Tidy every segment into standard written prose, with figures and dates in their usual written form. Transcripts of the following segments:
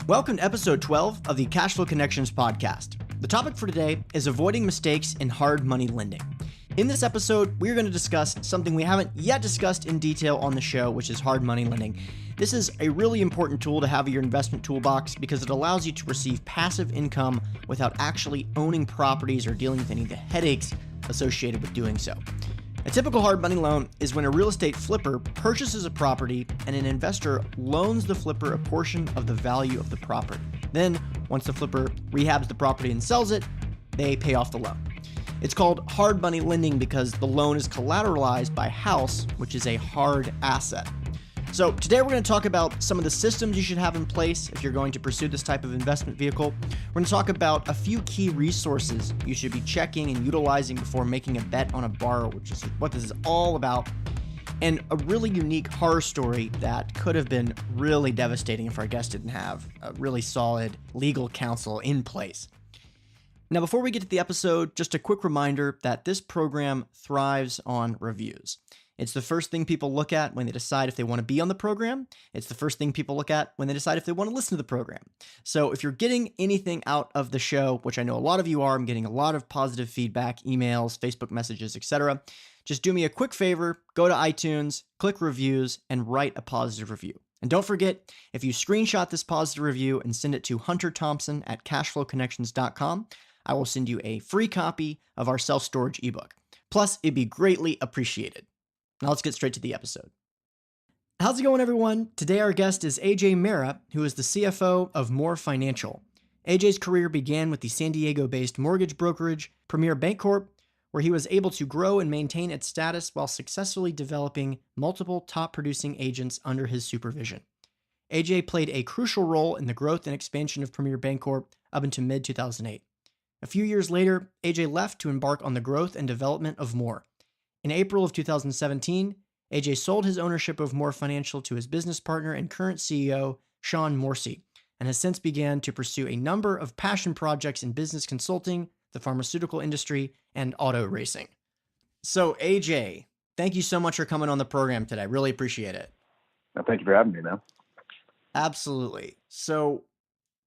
Welcome to episode 12 of the Cash Flow Connections podcast. The topic for today is avoiding mistakes in hard money lending. In this episode, we're going to discuss something we haven't yet discussed in detail on the show, which is hard money lending. This is a really important tool to have in your investment toolbox because it allows you to receive passive income without actually owning properties or dealing with any of the headaches associated with doing so. A typical hard money loan is when a real estate flipper purchases a property and an investor loans the flipper a portion of the value of the property. Then, once the flipper rehabs the property and sells it, they pay off the loan. It's called hard money lending because the loan is collateralized by a house, which is a hard asset. So today we're going to talk about some of the systems you should have in place if you're going to pursue this type of investment vehicle. We're going to talk about a few key resources you should be checking and utilizing before making a bet on a borrower, which is what this is all about, and a really unique horror story that could have been really devastating if our guest didn't have a really solid legal counsel in place. Now, before we get to the episode, just a quick reminder that this program thrives on reviews. It's the first thing people look at when they decide if they want to be on the program. It's the first thing people look at when they decide if they want to listen to the program. So if you're getting anything out of the show, which I know a lot of you are, I'm getting a lot of positive feedback, emails, Facebook messages, etc. Just do me a quick favor, go to iTunes, click reviews, and write a positive review. And don't forget, if you screenshot this positive review and send it to Hunter Thompson at cashflowconnections.com, I will send you a free copy of our self-storage ebook. Plus, it'd be greatly appreciated. Now let's get straight to the episode. How's it going, everyone? Today our guest is Ajay Mehra, who is the CFO of MOR Financial. Ajay's career began with the San Diego-based mortgage brokerage Premier Bancorp, where he was able to grow and maintain its status while successfully developing multiple top-producing agents under his supervision. Ajay played a crucial role in the growth and expansion of Premier Bancorp up until mid-2008. A few years later, Ajay left to embark on the growth and development of MOR. In April of 2017, Ajay sold his ownership of MOR Financial to his business partner and current CEO, Sean Morsey, and has since began to pursue a number of passion projects in business consulting, the pharmaceutical industry, and auto racing. So Ajay, thank you so much for coming on the program today. I really appreciate it. Well, thank you for having me, man. Absolutely. So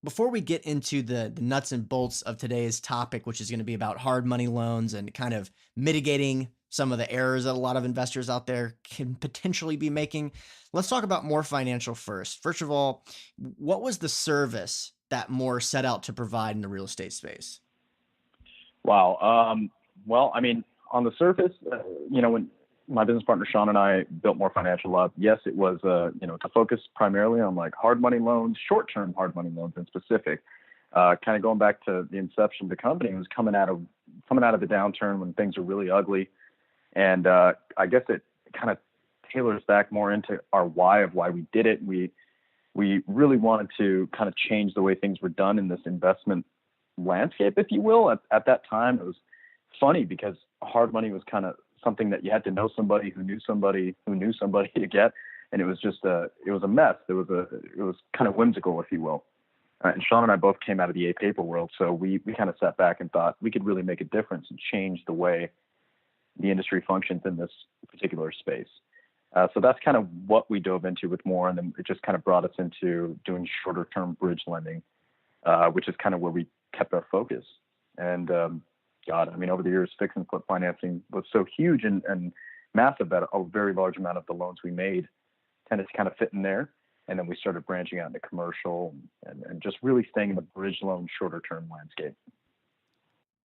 before we get into the nuts and bolts of today's topic, which is going to be about hard money loans and kind of mitigating some of the errors that a lot of investors out there can potentially be making, let's talk about MOR Financial first. First of all, what was the service that MOR set out to provide in the real estate space? Wow. Well, I mean, on the surface, when my business partner Sean and I built MOR Financial up, yes, it was, to focus primarily on like hard money loans, short-term hard money loans in specific. Kind of going back to the inception of the company, it was coming out of the downturn when things were really ugly. And I guess it kind of tailors back more into our why of why we did it. We really wanted to kind of change the way things were done in this investment landscape, if you will. At that time, it was funny because hard money was kind of something that you had to know somebody who knew somebody who knew somebody to get, and it was just it was a mess. It was kind of whimsical, if you will. And Sean and I both came out of the paper world, so we kind of sat back and thought we could really make a difference and change the way the industry functions in this particular space. So that's kind of what we dove into with MOR, and then it just kind of brought us into doing shorter term bridge lending, which is kind of where we kept our focus. And over the years, fix and flip financing was so huge and massive that a very large amount of the loans we made tended to kind of fit in there. And then we started branching out into commercial and just really staying in the bridge loan shorter term landscape.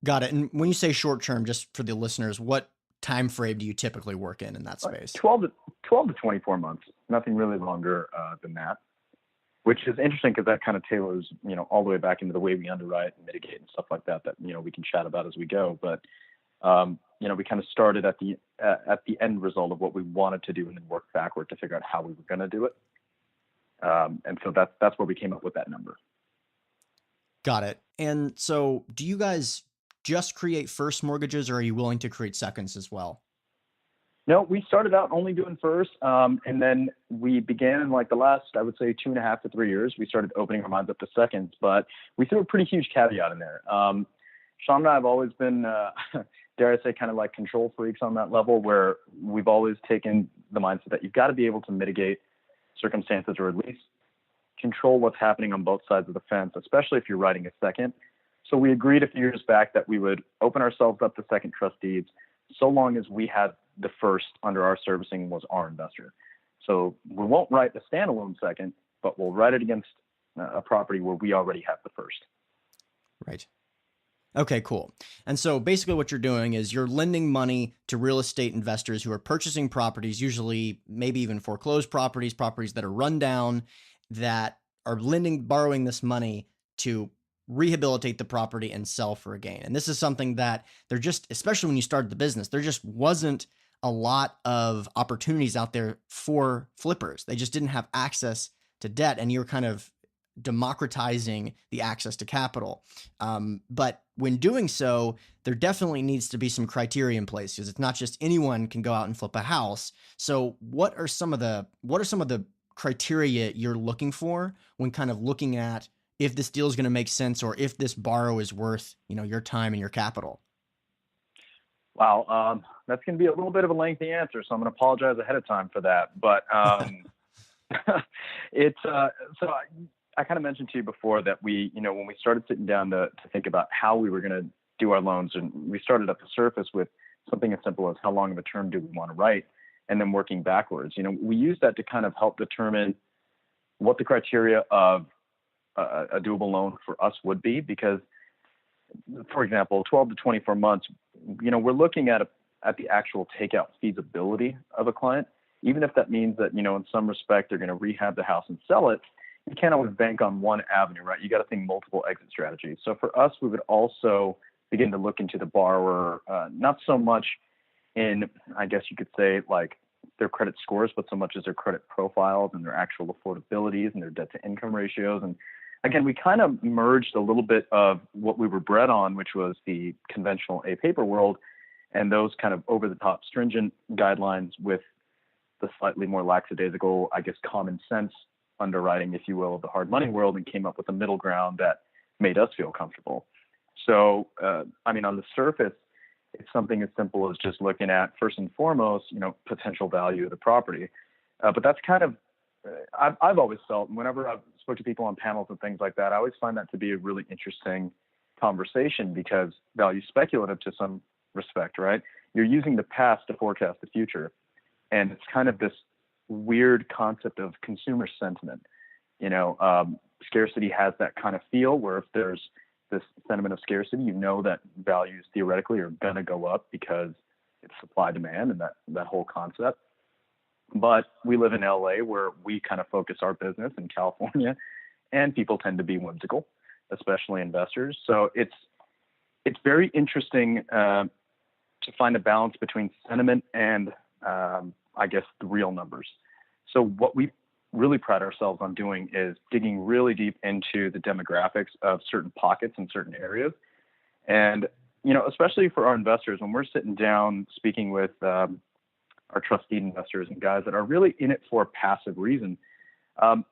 Got it. And when you say short term, just for the listeners, what time frame do you typically work in that space? 12 to 24 months, nothing really longer than that, which is interesting because that kind of tailors, all the way back into the way we underwrite and mitigate and stuff like that, we can chat about as we go. But, we kind of started at the end result of what we wanted to do and then worked backward to figure out how we were going to do it. And so that's where we came up with that number. Got it. And so do you guys just create first mortgages, or are you willing to create seconds as well? No, we started out only doing first. And then we began in like the last, I would say 2.5 to 3 years, we started opening our minds up to seconds, but we threw a pretty huge caveat in there. Sean and I have always been, dare I say, kind of like control freaks on that level, where we've always taken the mindset that you've got to be able to mitigate circumstances, or at least control what's happening on both sides of the fence, especially if you're writing a second. So we agreed a few years back that we would open ourselves up to second trust deeds so long as we had the first under our servicing was our investor. So we won't write the standalone second, but we'll write it against a property where we already have the first. Right. Okay, cool. And so basically what you're doing is you're lending money to real estate investors who are purchasing properties, usually maybe even foreclosed properties, properties that are run down, that are borrowing this money to rehabilitate the property and sell for a gain. And this is something that there just, especially when you started the business, there just wasn't a lot of opportunities out there for flippers. They just didn't have access to debt, and you're kind of democratizing the access to capital. But when doing so, there definitely needs to be some criteria in place, because it's not just anyone can go out and flip a house. So what are some of the criteria you're looking for when kind of looking at if this deal is going to make sense, or if this borrow is worth, your time and your capital? Wow. That's going to be a little bit of a lengthy answer, so I'm going to apologize ahead of time for that. But it's so I kind of mentioned to you before that we, when we started sitting down to think about how we were going to do our loans, and we started at the surface with something as simple as how long of a term do we want to write, and then working backwards. We use that to kind of help determine what the criteria of a doable loan for us would be, because, for example, 12 to 24 months, we're looking at the actual takeout feasibility of a client, even if that means that, in some respect, they're going to rehab the house and sell it. You can't always bank on one avenue, right? You got to think multiple exit strategies. So for us, we would also begin to look into the borrower, not so much in, I guess you could say, like their credit scores, but so much as their credit profiles and their actual affordabilities and their debt to income ratios. And again, we kind of merged a little bit of what we were bred on, which was the conventional A-paper world, and those kind of over-the-top stringent guidelines with the slightly more lackadaisical, I guess, common sense underwriting, if you will, of the hard money world, and came up with a middle ground that made us feel comfortable. So, on the surface, it's something as simple as just looking at, first and foremost, potential value of the property. But that's kind of, I've always felt, whenever I've spoke to people on panels and things like that, I always find that to be a really interesting conversation, because value is speculative to some respect, right? You're using the past to forecast the future. And it's kind of this weird concept of consumer sentiment. Scarcity has that kind of feel, where if there's this sentiment of scarcity, that values theoretically are going to go up because it's supply demand and that whole concept. But we live in LA, where we kind of focus our business, in California, and people tend to be whimsical, especially investors. So it's very interesting to find a balance between sentiment and I guess the real numbers. So what we really pride ourselves on doing is digging really deep into the demographics of certain pockets in certain areas. And, especially for our investors, when we're sitting down speaking with our trustee investors and guys that are really in it for a passive reason,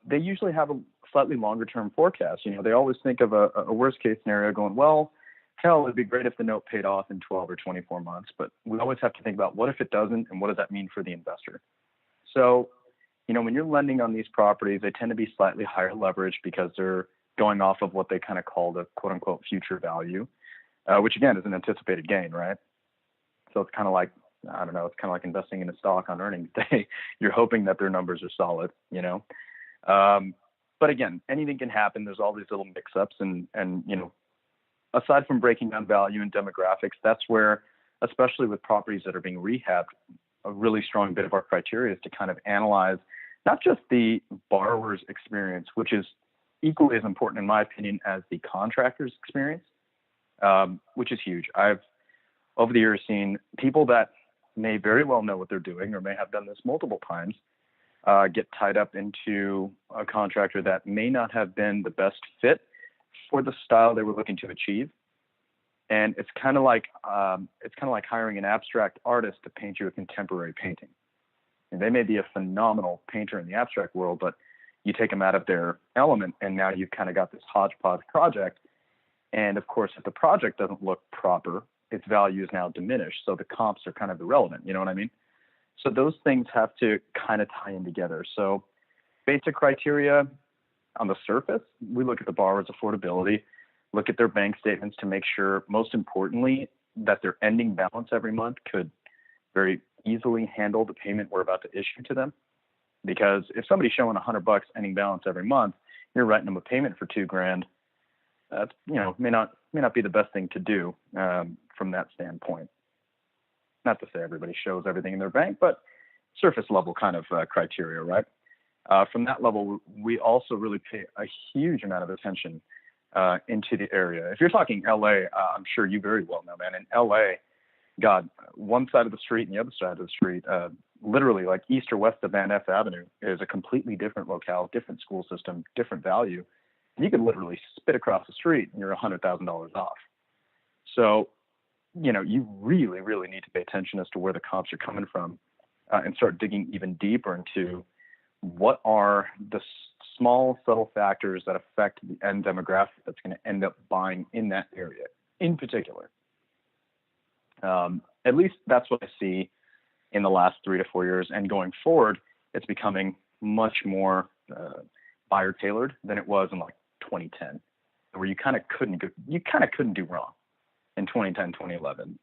they usually have a slightly longer term forecast. They always think of a worst case scenario going, well, hell, it'd be great if the note paid off in 12 or 24 months, but we always have to think about what if it doesn't, and what does that mean for the investor? So, when you're lending on these properties, they tend to be slightly higher leverage, because they're going off of what they kind of call the quote unquote future value, which again is an anticipated gain, right? So it's kind of like, I don't know, it's kind of like investing in a stock on earnings day. You're hoping that their numbers are solid, but again, anything can happen. There's all these little mix-ups, and aside from breaking down value and demographics, that's where, especially with properties that are being rehabbed, a really strong bit of our criteria is to kind of analyze not just the borrower's experience, which is equally as important, in my opinion, as the contractor's experience, which is huge. I've, over the years, seen people that may very well know what they're doing, or may have done this multiple times, get tied up into a contractor that may not have been the best fit for the style they were looking to achieve. And it's kind of like hiring an abstract artist to paint you a contemporary painting. And they may be a phenomenal painter in the abstract world, but you take them out of their element, and now you've kind of got this hodgepodge project. And of course, if the project doesn't look proper, its value is now diminished. So the comps are kind of irrelevant. You know what I mean? So those things have to kind of tie in together. So basic criteria, on the surface, we look at the borrower's affordability, look at their bank statements to make sure, most importantly, that their ending balance every month could very easily handle the payment we're about to issue to them. Because if somebody's showing $100 ending balance every month, you're writing them a payment for $2,000. That's, may not be the best thing to do from that standpoint. Not to say everybody shows everything in their bank, but surface level kind of criteria, right? From that level, we also really pay a huge amount of attention into the area. If you're talking LA, I'm sure you very well know, man. In LA, God, one side of the street and the other side of the street, literally like east or west of Van Ness Avenue, is a completely different locale, different school system, different value. And you could literally spit across the street and you're $100,000 off. So, you really, really need to pay attention as to where the comps are coming from and start digging even deeper into what are the small, subtle factors that affect the end demographic that's going to end up buying in that area in particular. At least that's what I see in the last 3 to 4 years. And going forward, it's becoming much more buyer tailored than it was in like 2010, where you kind of couldn't do wrong in 2010, 2011,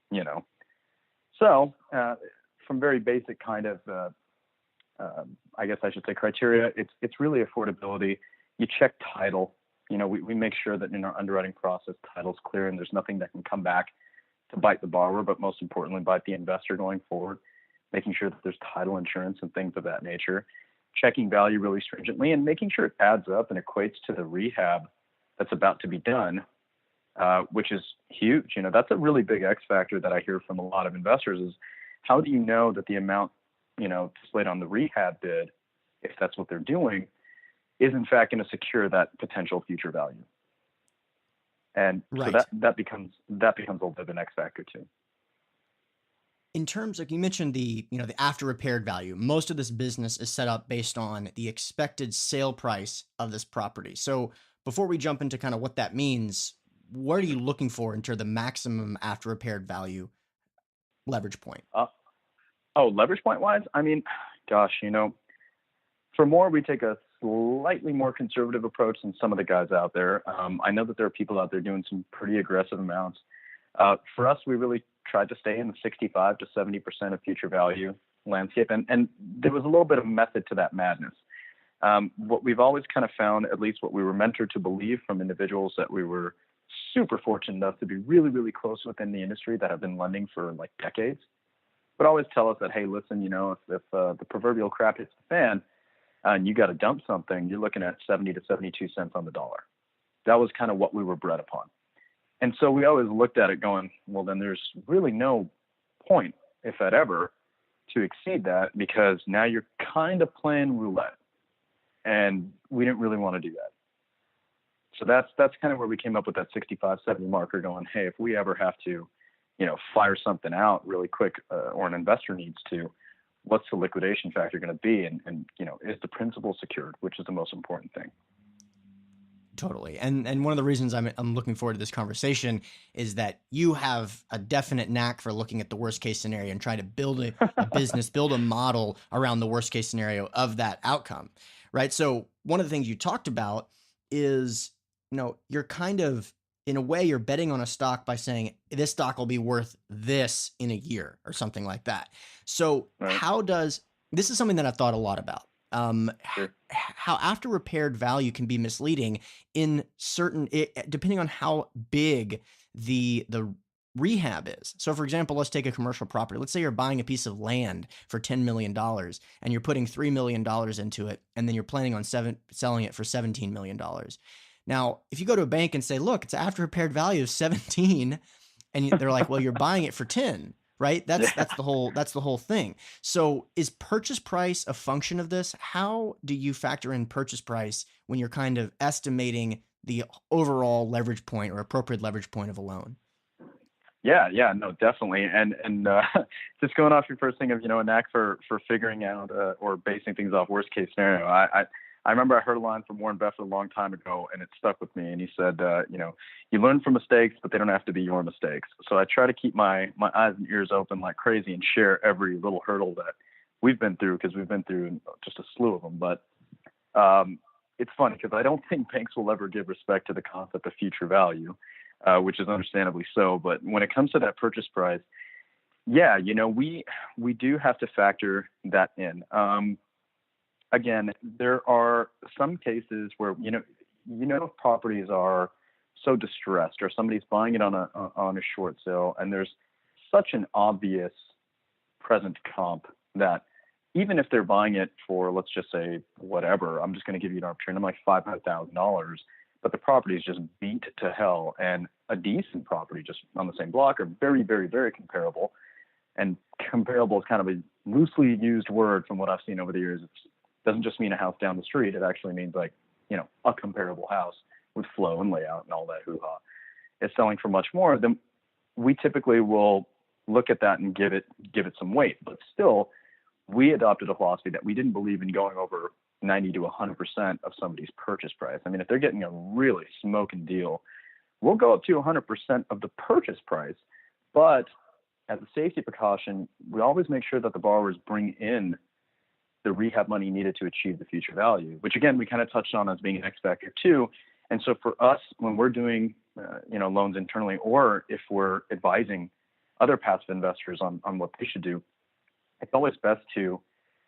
So from very basic kind of, I guess I should say criteria, it's really affordability. You check title. We make sure that in our underwriting process, title's clear and there's nothing that can come back to bite the borrower, but most importantly, bite the investor going forward, making sure that there's title insurance and things of that nature, checking value really stringently and making sure it adds up and equates to the rehab that's about to be done, which is huge. That's a really big X factor that I hear from a lot of investors is how do you know that the amount, displayed on the rehab bid, if that's what they're doing, is in fact going to secure that potential future value. And right. So that becomes a little bit of an X factor too. In terms of, you mentioned the after repaired value, most of this business is set up based on the expected sale price of this property. So before we jump into kind of what that means, what are you looking for in terms of the maximum after repaired value leverage point? Leverage point wise, I mean, gosh, for MOR, we take a slightly more conservative approach than some of the guys out there. I know that there are people out there doing some pretty aggressive amounts. For us, we really tried to stay in the 65 to 70% of future value landscape. And there was a little bit of method to that madness. What we've always kind of found, at least what we were mentored to believe from individuals that we were super fortunate enough to be really, really close within the industry that have been lending for like decades, would always tell us that, hey, listen, if the proverbial crap hits the fan and you got to dump something, you're looking at 70 to 72 cents on the dollar. That was kind of what we were bred upon. And so we always looked at it going, well, then there's really no point, if at ever, to exceed that because now you're kind of playing roulette. And we didn't really want to do that. So that's kind of where we came up with that 65, 70 marker going, hey, if we ever have to, fire something out really quick or an investor needs to, what's the liquidation factor going to be? And is the principal secured, which is the most important thing. Totally. And one of the reasons I'm looking forward to this conversation is that you have a definite knack for looking at the worst case scenario and trying to build a business, build a model around the worst case scenario of that outcome, right? So one of the things you talked about is, you're kind of, in a way, you're betting on a stock by saying this stock will be worth this in a year or something like that. So right. This is something that I've thought a lot about. Sure. How after repaired value can be misleading in certain, depending on how big the rehab is. So for example, let's take a commercial property. Let's say you're buying a piece of land for $10 million and you're putting $3 million into it. And then you're planning on selling it for $17 million. Now, if you go to a bank and say, look, it's after repaired value of 17, and they're like, well, you're buying it for 10, right? That's the whole thing. So is purchase price a function of this? How do you factor in purchase price when you're kind of estimating the overall leverage point or appropriate leverage point of a loan? Yeah, no, definitely. And just going off your first thing of, a knack for figuring out or basing things off worst case scenario. I remember I heard a line from Warren Buffett a long time ago, and it stuck with me. And he said, you learn from mistakes, but they don't have to be your mistakes. So I try to keep my eyes and ears open like crazy and share every little hurdle that we've been through, because we've been through just a slew of them. But it's funny because I don't think banks will ever give respect to the concept of future value, which is understandably so. But when it comes to that purchase price, yeah, we do have to factor that in. Again, there are some cases where if properties are so distressed, or somebody's buying it on a short sale, and there's such an obvious present comp that even if they're buying it for, let's just say, whatever, I'm just going to give you an arbitrary number, like $500,000, but the property is just beat to hell, and a decent property just on the same block are very, very, very comparable. And comparable is kind of a loosely used word from what I've seen over the years. It doesn't just mean a house down the street. It actually means like, a comparable house with flow and layout and all that hoo-ha. It's selling for much more. Then we typically will look at that and give it some weight. But still, we adopted a philosophy that we didn't believe in going over 90 to 100% of somebody's purchase price. I mean, if they're getting a really smoking deal, we'll go up to 100% of the purchase price. But as a safety precaution, we always make sure that the borrowers bring in the rehab money needed to achieve the future value, which again, we kind of touched on as being an X factor too. And so for us, when we're doing, loans internally, or if we're advising other passive investors on what they should do, it's always best to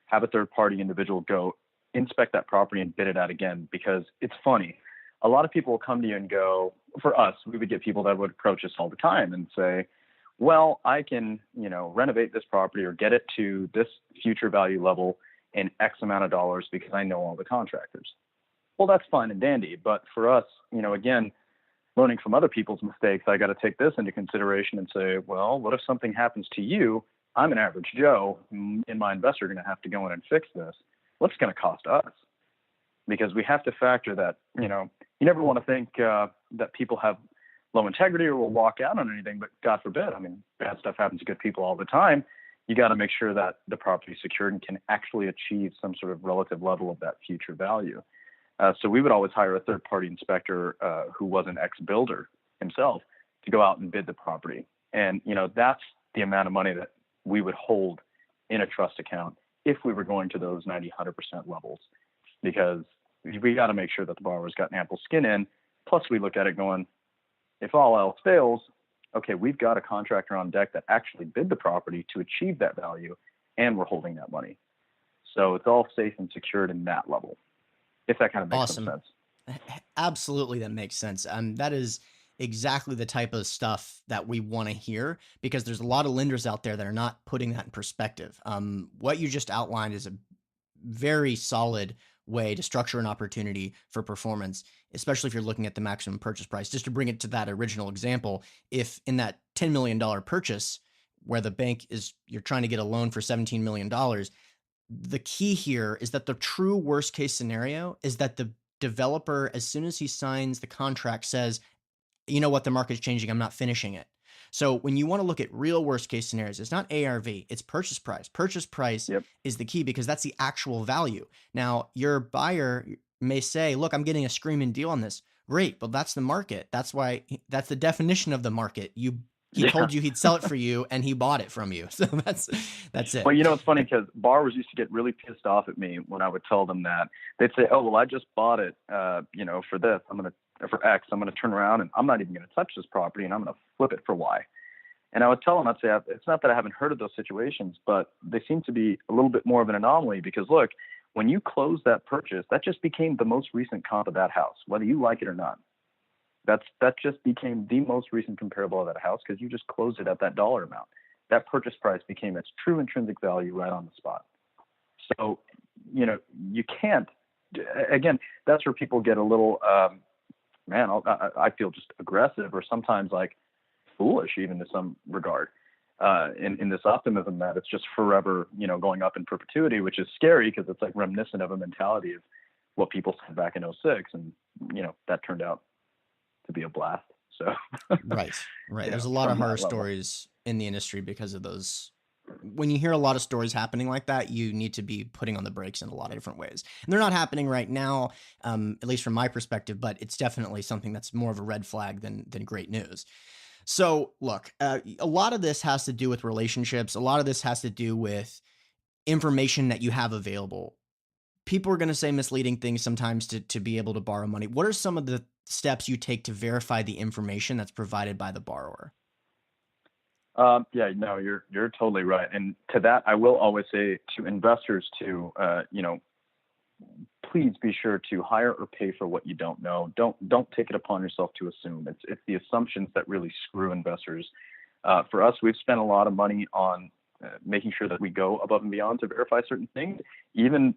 have a third party individual go inspect that property and bid it out again, because it's funny. A lot of people will come to you and go, for us, we would get people that would approach us all the time and say, well, I can, renovate this property or get it to this future value level in X amount of dollars because I know all the contractors. Well, that's fine and dandy. But for us, again, learning from other people's mistakes, I got to take this into consideration and say, well, what if something happens to you? I'm an average Joe, and my investor are going to have to go in and fix this. What's it going to cost us? Because we have to factor that, you never want to think that people have low integrity or will walk out on anything, but God forbid, bad stuff happens to good people all the time. You got to make sure that the property is secured and can actually achieve some sort of relative level of that future value. So we would always hire a third-party inspector who was an ex-builder himself to go out and bid the property. And, that's the amount of money that we would hold in a trust account if we were going to those 90, 100% levels, because we got to make sure that the borrower's got an ample skin in. Plus, we look at it going, if all else fails, okay, we've got a contractor on deck that actually bid the property to achieve that value, and we're holding that money. So it's all safe and secured in that level, if that kind of makes some sense. Absolutely, that makes sense. That is exactly the type of stuff that we want to hear, because there's a lot of lenders out there that are not putting that in perspective. What you just outlined is a very solid way to structure an opportunity for performance, especially if you're looking at the maximum purchase price. Just to bring it to that original example, if in that $10 million purchase where the bank you're trying to get a loan for $17 million, the key here is that the true worst case scenario is that the developer, as soon as he signs the contract, says, you know what, the market's changing, I'm not finishing it. So when you want to look at real worst case scenarios, it's not ARV, it's purchase price. Purchase price is the key, because that's the actual value. Now, your buyer may say, look, I'm getting a screaming deal on this. Great, but that's the market. That's the definition of the market. He told you he'd sell it for you, and he bought it from you. So that's it. Well, it's funny because borrowers used to get really pissed off at me when I would tell them that. They'd say, oh, well, I just bought it, for this. For X, I'm going to turn around and I'm not even going to touch this property, and I'm going to flip it for Y. And I would tell them, I'd say, it's not that I haven't heard of those situations, but they seem to be a little bit more of an anomaly, because look, when you close that purchase, that just became the most recent comp of that house, whether you like it or not. That just became the most recent comparable of that house, because you just closed it at that dollar amount. That purchase price became its true intrinsic value right on the spot. So, you can't, again, that's where people get a little, I feel just aggressive, or sometimes like foolish even to some regard, in this optimism that it's just forever, going up in perpetuity, which is scary because it's like reminiscent of a mentality of what people said back in '06. And, that turned out to be a blast. So, right. There's a lot of horror stories in the industry because of those. When you hear a lot of stories happening like that, you need to be putting on the brakes in a lot of different ways. And they're not happening right now, at least from my perspective, but it's definitely something that's more of a red flag than great news. So look, a lot of this has to do with relationships. A lot of this has to do with information that you have available. people are going to say misleading things sometimes to be able to borrow money. What are some of the steps you take to verify the information that's provided by the borrower? Yeah, no, you're totally right. And to that, I will always say to investors to, please be sure to hire or pay for what you don't know. Don't take it upon yourself to assume. It's the assumptions that really screw investors. For us, we've spent a lot of money on making sure that we go above and beyond to verify certain things, even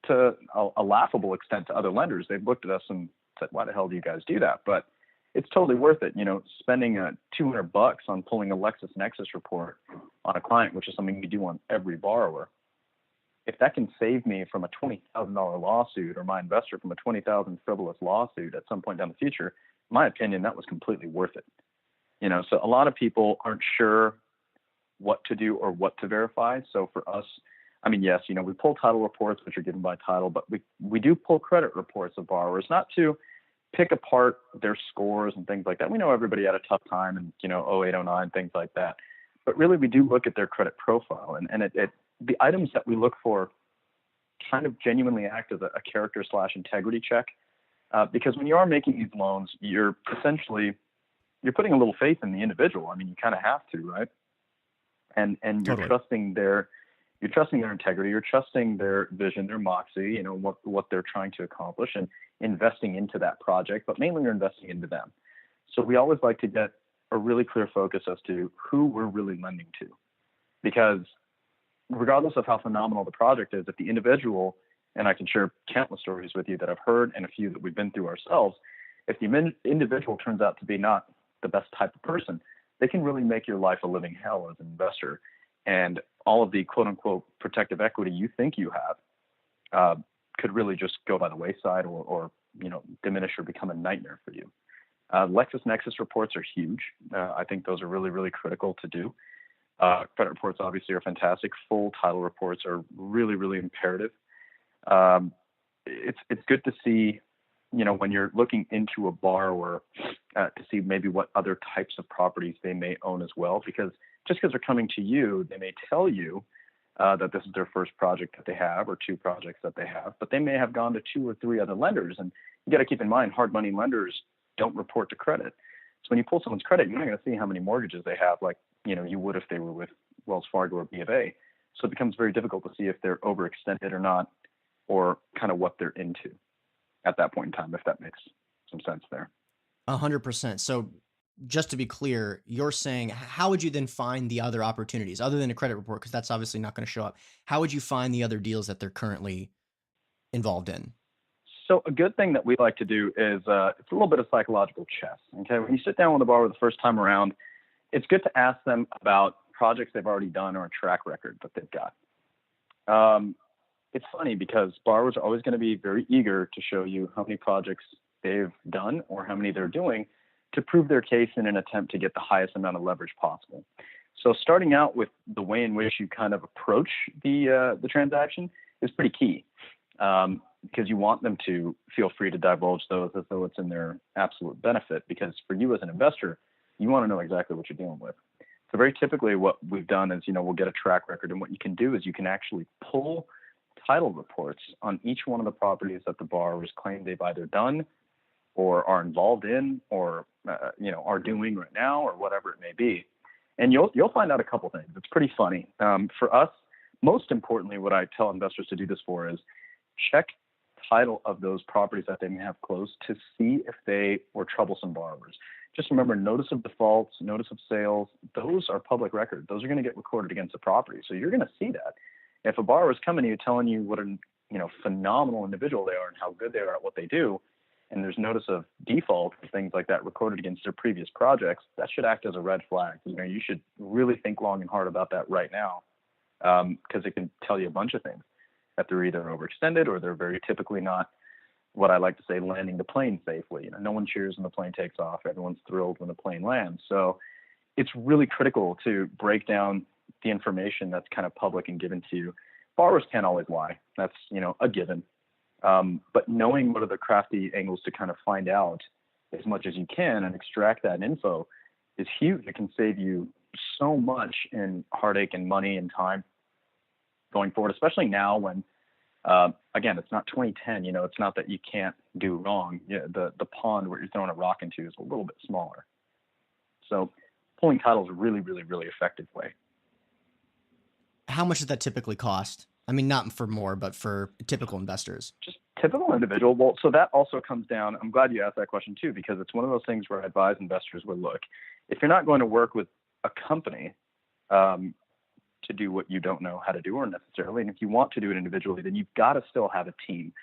to a laughable extent to other lenders. They've looked at us and said, "Why the hell do you guys do that?" But it's totally worth it. Spending $200 on pulling a LexisNexis report on a client, which is something we do on every borrower. If that can save me from a $20,000 lawsuit, or my investor from a $20,000 frivolous lawsuit at some point down the future, in my opinion, that was completely worth it. So a lot of people aren't sure what to do or what to verify. So for us, I mean, yes, we pull title reports, which are given by title, but we do pull credit reports of borrowers, not to pick apart their scores and things like that. We know everybody had a tough time in, 08, 09, things like that. But really, we do look at their credit profile, and the items that we look for kind of genuinely act as a character/integrity check. Because when you are making these loans, you're putting a little faith in the individual. I mean, you kind of have to, right? And you're Totally. trusting their integrity, you're trusting their vision, their moxie, what they're trying to accomplish, and investing into that project, but mainly you're investing into them. So we always like to get a really clear focus as to who we're really lending to, because regardless of how phenomenal the project is, if the individual, and I can share countless stories with you that I've heard and a few that we've been through ourselves, if the individual turns out to be not the best type of person, they can really make your life a living hell as an investor. And all of the quote unquote protective equity you think you have could really just go by the wayside, or diminish or become a nightmare for you. LexisNexis reports are huge. I think those are really, really critical to do. Credit reports obviously are fantastic. Full title reports are really, really imperative. It's good to see, when you're looking into a borrower, to see maybe what other types of properties they may own as well, because just because they're coming to you, they may tell you that this is their first project that they have, or two projects that they have, but they may have gone to two or three other lenders. And you got to keep in mind, hard money lenders don't report to credit. So when you pull someone's credit, you're not going to see how many mortgages they have, like you would if they were with Wells Fargo or B of A. So it becomes very difficult to see if they're overextended or not, or kind of what they're into at that point in time, if that makes some sense there. 100%. So just to be clear, you're saying, how would you then find the other opportunities other than a credit report? Because that's obviously not going to show up. How would you find the other deals that they're currently involved in? So a good thing that we like to do is it's a little bit of psychological chess. Okay, when you sit down with a borrower the first time around, it's good to ask them about projects they've already done or a track record that they've got. It's funny because borrowers are always going to be very eager to show you how many projects they've done or how many they're doing to prove their case in an attempt to get the highest amount of leverage possible. So starting out with the way in which you kind of approach the transaction is pretty key, because you want them to feel free to divulge those as though it's in their absolute benefit, because for you as an investor, you want to know exactly what you're dealing with. So very typically what we've done is, we'll get a track record, and what you can do is you can actually pull title reports on each one of the properties that the borrowers claim they've either done or are involved in, or are doing right now, or whatever it may be. And you'll find out a couple things. It's pretty funny. For us, most importantly, what I tell investors to do this for is check title of those properties that they may have closed to see if they were troublesome borrowers. Just remember, notice of defaults, notice of sales, those are public record. Those are going to get recorded against the property. So you're going to see that. If a borrower is coming to you telling you what a phenomenal individual they are and how good they are at what they do, and there's notice of default, things like that recorded against their previous projects, that should act as a red flag. You should really think long and hard about that right now, because it can tell you a bunch of things, that they're either overextended or they're very typically not, what I like to say, landing the plane safely. No one cheers when the plane takes off. Everyone's thrilled when the plane lands. So it's really critical to break down the information that's kind of public and given to you. Borrowers can't always lie. That's, a given. But knowing what are the crafty angles to kind of find out as much as you can and extract that info is huge. It can save you so much in heartache and money and time going forward, especially now when Again, it's not 2010. It's not that you can't do wrong. Yeah, the pond where you're throwing a rock into is a little bit smaller. So pulling title is a really, really, really effective way. How much does that typically cost? I mean, not for more, but for typical investors. Just typical individual. Well, so that also comes down. I'm glad you asked that question too, because it's one of those things where I advise investors would look, if you're not going to work with a company to do what you don't know how to do or necessarily, and if you want to do it individually, then you've got to still have a team.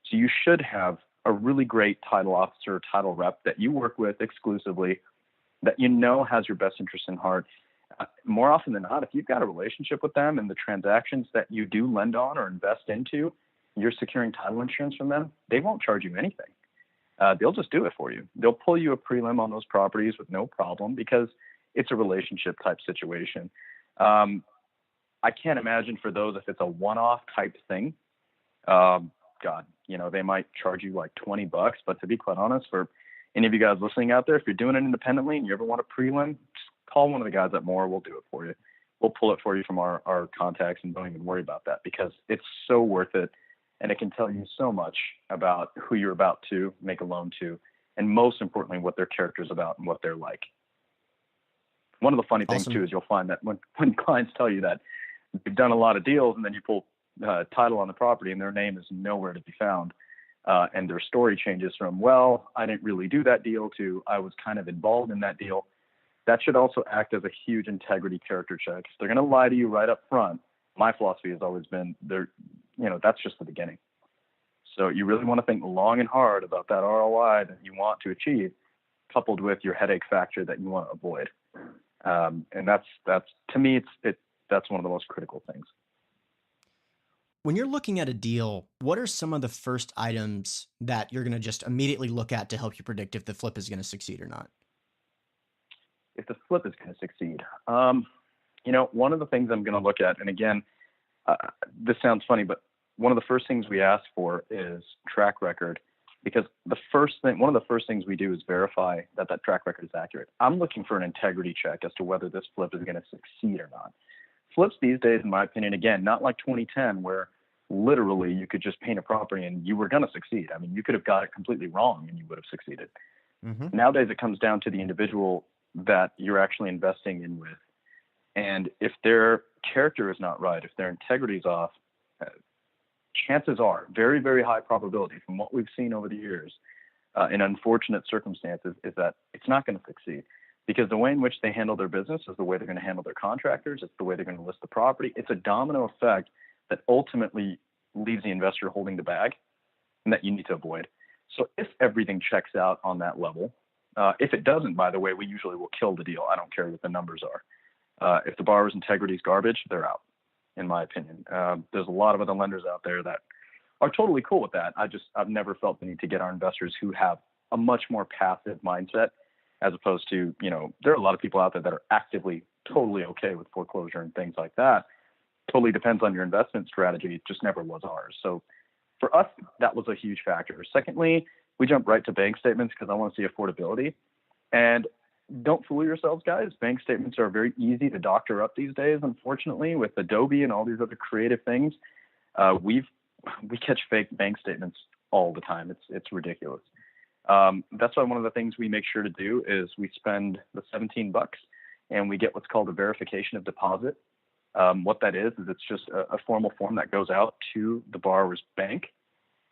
So you should have a really great title officer, title rep that you work with exclusively, that has your best interest in heart. More often than not, if you've got a relationship with them and the transactions that you do lend on or invest into, you're securing title insurance from them, they won't charge you anything. They'll just do it for you. They'll pull you a prelim on those properties with no problem because it's a relationship type situation. I can't imagine for those if it's a one-off type thing. God, they might charge you like $20, but to be quite honest, for any of you guys listening out there, if you're doing it independently and you ever want a prelim, just call one of the guys at MOR. We'll do it for you. We'll pull it for you from our contacts and don't even worry about that because it's so worth it. And it can tell you so much about who you're about to make a loan to, and most importantly, what their character is about and what they're like. One of the funny things too is you'll find that when clients tell you that they've done a lot of deals and then you pull title on the property and their name is nowhere to be found, and their story changes from, well, I didn't really do that deal to I was kind of involved in that deal. That should also act as a huge integrity character check. If they're going to lie to you right up front, my philosophy has always been that's just the beginning. So you really want to think long and hard about that ROI that you want to achieve, coupled with your headache factor that you want to avoid. And that's to me, that's one of the most critical things. When you're looking at a deal, what are some of the first items that you're going to just immediately look at to help you predict if the flip is going to succeed or not? If the flip is going to succeed, one of the things I'm going to look at, and again, this sounds funny, but one of the first things we ask for is track record, because one of the first things we do is verify that track record is accurate. I'm looking for an integrity check as to whether this flip is going to succeed or not. Flips these days, in my opinion, again, not like 2010, where literally you could just paint a property and you were going to succeed. I mean, you could have got it completely wrong and you would have succeeded. Mm-hmm. Nowadays, it comes down to the individual that you're actually investing in with. And if their character is not right, if their integrity is off, chances are, very, very high probability from what we've seen over the years in unfortunate circumstances, is that it's not going to succeed. Because the way in which they handle their business is the way they're going to handle their contractors. It's the way they're going to list the property. It's a domino effect that ultimately leaves the investor holding the bag and that you need to avoid. So if everything checks out on that level, if it doesn't, by the way, we usually will kill the deal. I don't care what the numbers are. If the borrower's integrity is garbage, they're out, in my opinion. There's a lot of other lenders out there that are totally cool with that. I've never felt the need to get our investors who have a much more passive mindset, as opposed to, there are a lot of people out there that are actively totally okay with foreclosure and things like that. Totally depends on your investment strategy. It just never was ours. So for us, that was a huge factor. Secondly, we jump right to bank statements because I want to see affordability. And don't fool yourselves, guys. Bank statements are very easy to doctor up these days, unfortunately, with Adobe and all these other creative things. We catch fake bank statements all the time. It's ridiculous. That's why one of the things we make sure to do is we spend the $17 and we get what's called a verification of deposit. What that is it's just a formal form that goes out to the borrower's bank,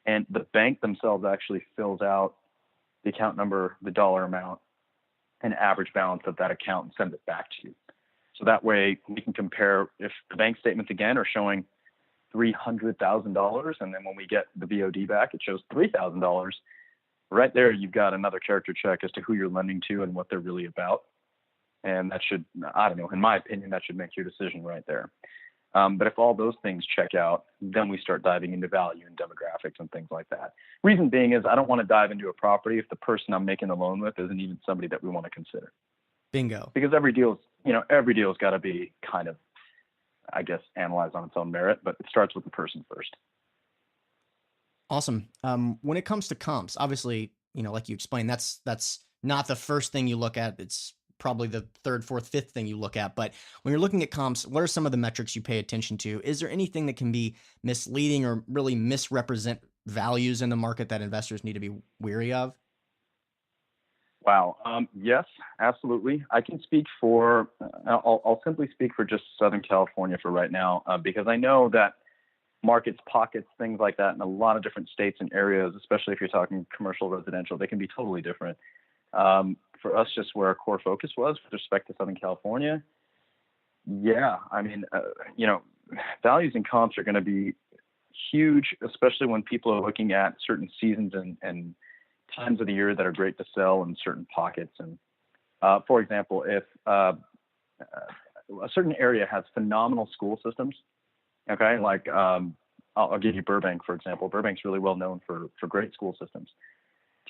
and the bank themselves actually fills out the account number, the dollar amount, and average balance of that account and sends it back to you. So that way we can compare if the bank statements again are showing $300,000, and then when we get the VOD back, it shows $3,000. Right there, you've got another character check as to who you're lending to and what they're really about. And that should, I don't know, in my opinion, that should make your decision right there. But if all those things check out, then we start diving into value and demographics and things like that. Reason being is I don't want to dive into a property if the person I'm making the loan with isn't even somebody that we want to consider. Bingo. Because every deal's got to be kind of, I guess, analyzed on its own merit, but it starts with the person first. Awesome. When it comes to comps, obviously, like you explained, that's not the first thing you look at. It's probably the third, fourth, fifth thing you look at. But when you're looking at comps, what are some of the metrics you pay attention to? Is there anything that can be misleading or really misrepresent values in the market that investors need to be wary of? Wow. Yes, absolutely. I can speak for, I'll simply speak for just Southern California for right now, because I know that markets, pockets, things like that in a lot of different states and areas, especially if you're talking commercial, residential, they can be totally different. For us, just where our core focus was with respect to Southern California, yeah, I mean, values and comps are going to be huge, especially when people are looking at certain seasons and times of the year that are great to sell in certain pockets. And for example, if a certain area has phenomenal school systems, okay, like I'll give you Burbank, for example. Burbank's really well known for great school systems.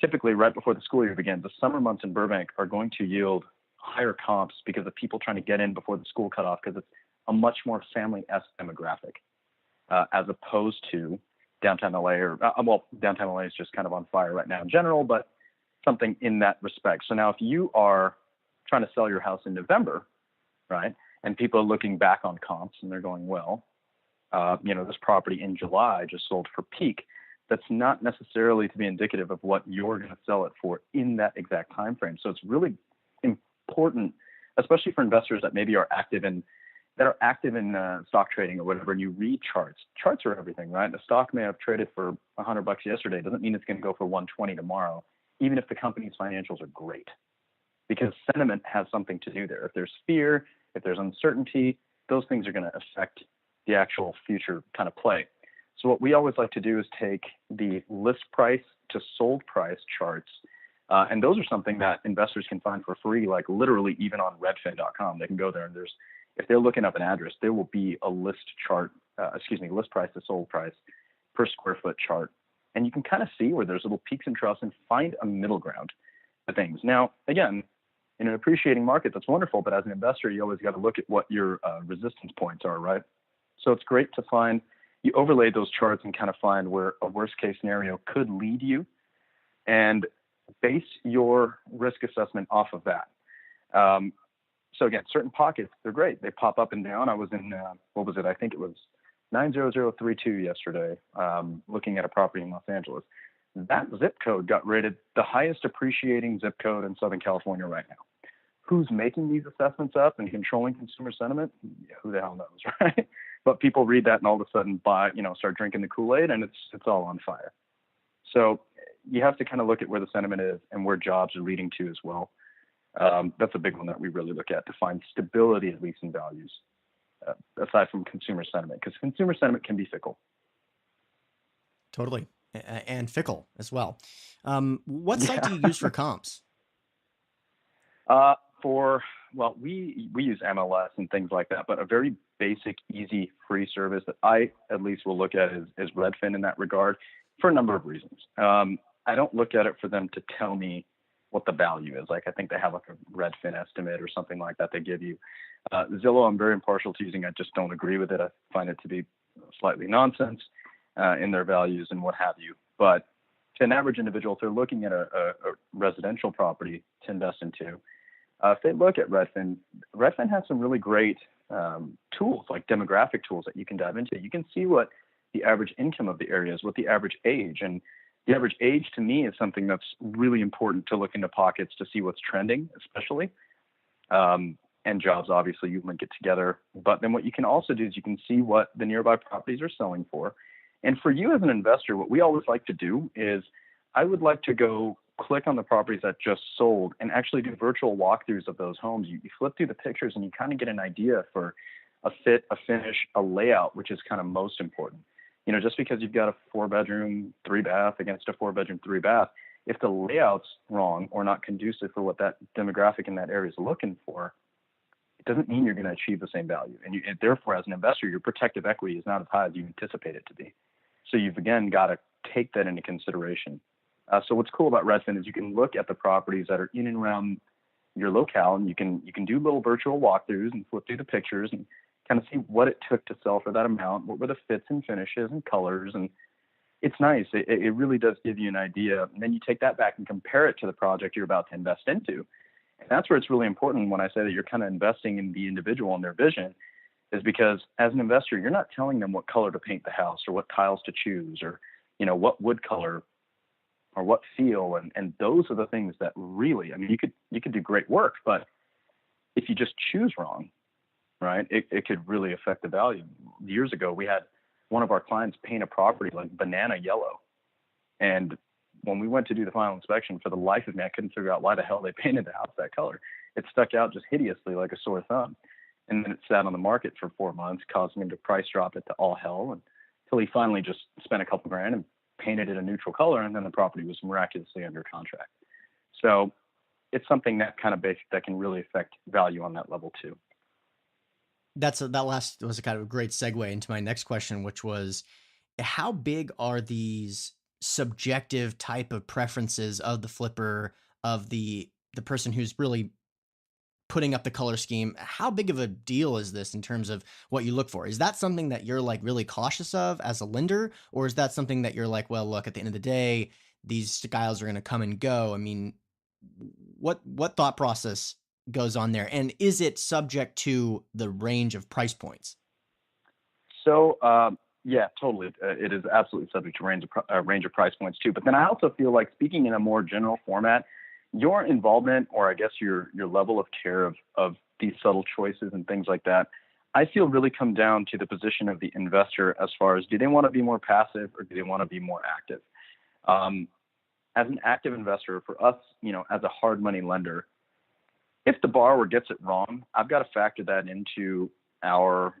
Typically, right before the school year begins, the summer months in Burbank are going to yield higher comps because of people trying to get in before the school cutoff, because it's a much more family-esque demographic, as opposed to downtown LA, or downtown LA is just kind of on fire right now in general, but something in that respect. So now if you are trying to sell your house in November, right, and people are looking back on comps and they're going, well, this property in July just sold for peak, that's not necessarily to be indicative of what you're going to sell it for in that exact time frame. So it's really important, especially for investors that maybe are active in stock trading or whatever, and you read charts. Charts are everything, right? The stock may have traded for $100 yesterday. Doesn't mean it's going to go for 120 tomorrow, even if the company's financials are great, because sentiment has something to do there. If there's fear, if there's uncertainty, those things are going to affect the actual future kind of play. So what we always like to do is take the list price to sold price charts. And those are something that investors can find for free, like literally even on redfin.com. They can go there and if they're looking up an address, there will be a list price to sold price per square foot chart. And you can kind of see where there's little peaks and troughs and find a middle ground to things. Now, again, in an appreciating market, that's wonderful. But as an investor, you always got to look at what your resistance points are, right? So it's great to find, you overlay those charts and kind of find where a worst case scenario could lead you and base your risk assessment off of that. So again, certain pockets, they're great. They pop up and down. I was in, what was it? I think it was 90032 yesterday, looking at a property in Los Angeles. That zip code got rated the highest appreciating zip code in Southern California right now. Who's making these assessments up and controlling consumer sentiment? Yeah, who the hell knows, right? But people read that and all of a sudden start drinking the Kool-Aid, and it's all on fire. So you have to kind of look at where the sentiment is and where jobs are leading to as well. That's a big one that we really look at to find stability, at least in values, aside from consumer sentiment, because consumer sentiment can be fickle. Totally. And fickle as well. What site do you use for comps? We use MLS and things like that, but a very basic, easy, free service that I at least will look at is Redfin in that regard, for a number of reasons. I don't look at it for them to tell me what the value is. Like, I think they have like a Redfin estimate or something like that they give you. Zillow, I'm very impartial to using. I just don't agree with it. I find it to be slightly nonsense in their values and what have you. But to an average individual, if they're looking at a residential property to invest into, if they look at Redfin has some really great tools, like demographic tools that you can dive into. You can see what the average income of the area is, what the average age, and the average age to me is something that's really important to look into pockets to see what's trending, especially. And jobs, obviously, you link it together. But then what you can also do is you can see what the nearby properties are selling for. And for you as an investor, what we always like to do is I would like to go click on the properties that just sold and actually do virtual walkthroughs of those homes. You flip through the pictures and you kind of get an idea for a fit, a finish, a layout, which is kind of most important. Just because you've got a 4-bedroom, 3-bath against a 4-bedroom, 3-bath, if the layout's wrong or not conducive for what that demographic in that area is looking for, it doesn't mean you're going to achieve the same value. And therefore, as an investor, your protective equity is not as high as you anticipate it to be. So you've, again, got to take that into consideration. So what's cool about Redfin is you can look at the properties that are in and around your locale, and you can do little virtual walkthroughs and flip through the pictures and kind of see what it took to sell for that amount, what were the fits and finishes and colors. And it's nice. It really does give you an idea. And then you take that back and compare it to the project you're about to invest into. And that's where it's really important when I say that you're kind of investing in the individual and their vision, is because as an investor, you're not telling them what color to paint the house or what tiles to choose or, what wood color or what feel. And those are the things that really, I mean, you could do great work, but if you just choose wrong, right, it could really affect the value. Years ago, we had one of our clients paint a property like banana yellow. And when we went to do the final inspection, for the life of me, I couldn't figure out why the hell they painted the house that color. It stuck out just hideously like a sore thumb. And then it sat on the market for 4 months, causing him to price drop it to all hell until he finally just spent a couple grand and painted it a neutral color. And then the property was miraculously under contract. So it's something that that can really affect value on that level too. That last was a kind of a great segue into my next question, which was, how big are these subjective type of preferences of the flipper, of the person who's really putting up the color scheme? How big of a deal is this in terms of what you look for? Is that something that you're like really cautious of as a lender, or is that something that you're like, well, look, at the end of the day, these styles are going to come and go? I mean, what thought process goes on there, and is it subject to the range of price points? So, yeah, totally. It is absolutely subject to range of price points too. But then I also feel like, speaking in a more general format, your involvement, or I guess your level of care of these subtle choices and things like that, I feel really come down to the position of the investor, as far as, do they want to be more passive or do they want to be more active? As an active investor, for us, as a hard money lender, if the borrower gets it wrong, I've got to factor that into our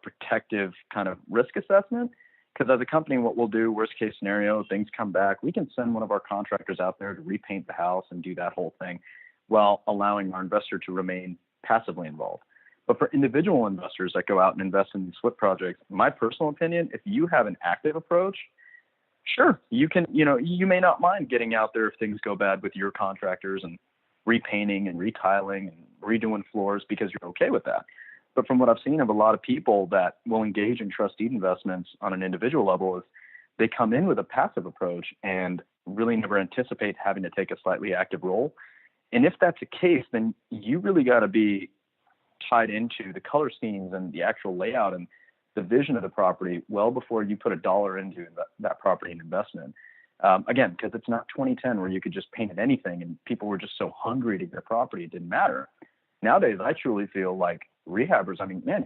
protective kind of risk assessment. Because as a company, what we'll do, worst case scenario, things come back, we can send one of our contractors out there to repaint the house and do that whole thing, while allowing our investor to remain passively involved. But for individual investors that go out and invest in these flip projects, my personal opinion, if you have an active approach, sure, you can, you may not mind getting out there if things go bad with your contractors and repainting and retiling and redoing floors, because you're okay with that. But from what I've seen of a lot of people that will engage in trust deed investments on an individual level, is they come in with a passive approach and really never anticipate having to take a slightly active role. And if that's the case, then you really got to be tied into the color schemes and the actual layout and the vision of the property well before you put a dollar into that property and investment. Again, because it's not 2010 where you could just paint it anything and people were just so hungry to get a property, it didn't matter. Nowadays, I truly feel like rehabbers, I mean, man,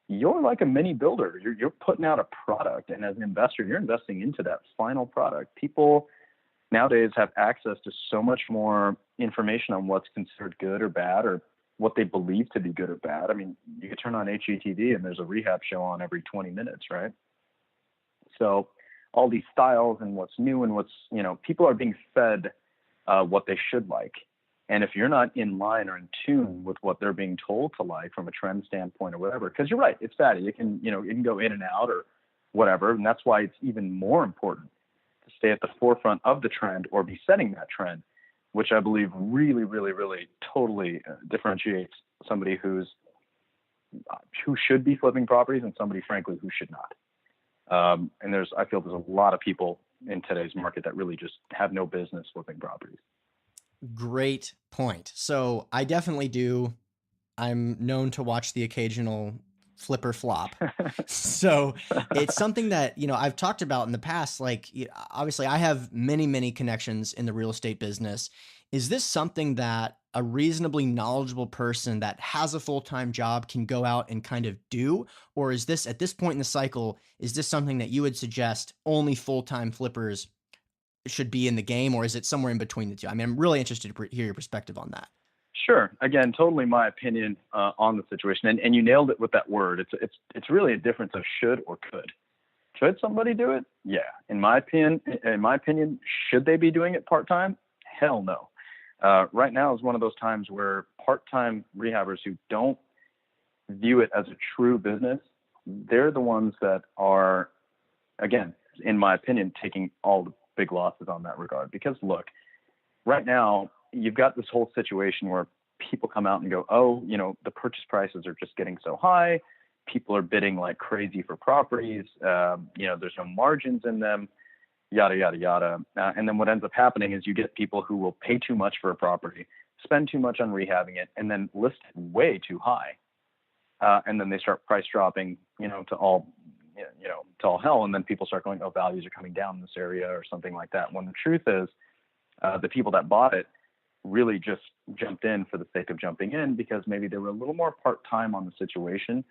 you're like a mini builder. You're putting out a product, and as an investor, you're investing into that final product. People nowadays have access to so much more information on what's considered good or bad, or what they believe to be good or bad. I mean, you can turn on HGTV and there's a rehab show on every 20 minutes, right? So all these styles and what's new and what's, people are being fed what they should like. And if you're not in line or in tune with what they're being told to like from a trend standpoint or whatever, because you're right, it's fatty. It can go in and out or whatever. And that's why it's even more important to stay at the forefront of the trend, or be setting that trend, which I believe really, really, really totally differentiates somebody who should be flipping properties and somebody, frankly, who should not. And I feel there's a lot of people in today's market that really just have no business flipping properties. Great point. So I definitely do. I'm known to watch the occasional flipper flop. So it's something that, I've talked about in the past. Like, obviously I have many, many connections in the real estate business. Is this something that a reasonably knowledgeable person that has a full-time job can go out and kind of do? Or is this, at this point in the cycle, is this something that you would suggest only full-time flippers should be in the game, or is it somewhere in between the two? I mean, I'm really interested to hear your perspective on that. Sure. Again, totally my opinion on the situation, and you nailed it with that word. It's really a difference of should or could. Should somebody do it? Yeah. In my opinion, should they be doing it part-time? Hell no. Right now is one of those times where part-time rehabbers who don't view it as a true business, they're the ones that are, again, in my opinion, taking all the big losses on that regard. Because look, right now you've got this whole situation where people come out and go, oh, the purchase prices are just getting so high. People are bidding like crazy for properties. There's no margins in them. yada, yada, yada. And then what ends up happening is you get people who will pay too much for a property, spend too much on rehabbing it, and then list it way too high. And then they start price dropping, to all hell. And then people start going, oh, values are coming down in this area or something like that. When the truth is, the people that bought it really just jumped in for the sake of jumping in because maybe they were a little more part-time on the situation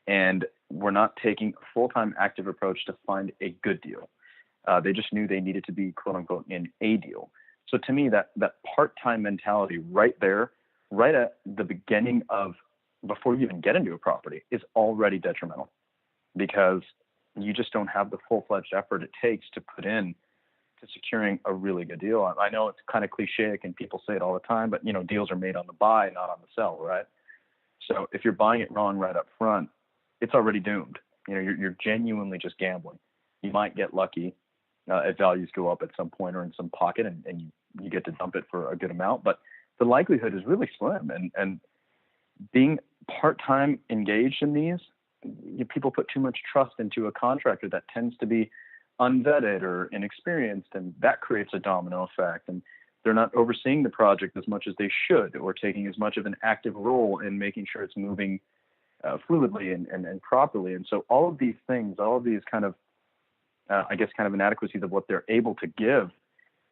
and were not taking a full-time active approach to find a good deal. They just knew they needed to be, quote unquote, in a deal. So to me, that part-time mentality right there, right at the beginning of, before you even get into a property, is already detrimental because you just don't have the full-fledged effort it takes to put in to securing a really good deal. I know it's kind of cliche and people say it all the time, but deals are made on the buy, not on the sell, right? So if you're buying it wrong right up front, it's already doomed. You're genuinely just gambling. You might get lucky if values go up at some point or in some pocket and you get to dump it for a good amount, but the likelihood is really slim. And being part-time engaged in these, people put too much trust into a contractor that tends to be unvetted or inexperienced, and that creates a domino effect. And they're not overseeing the project as much as they should, or taking as much of an active role in making sure it's moving fluidly and properly. And so all of these things, all of these kind of inadequacies of what they're able to give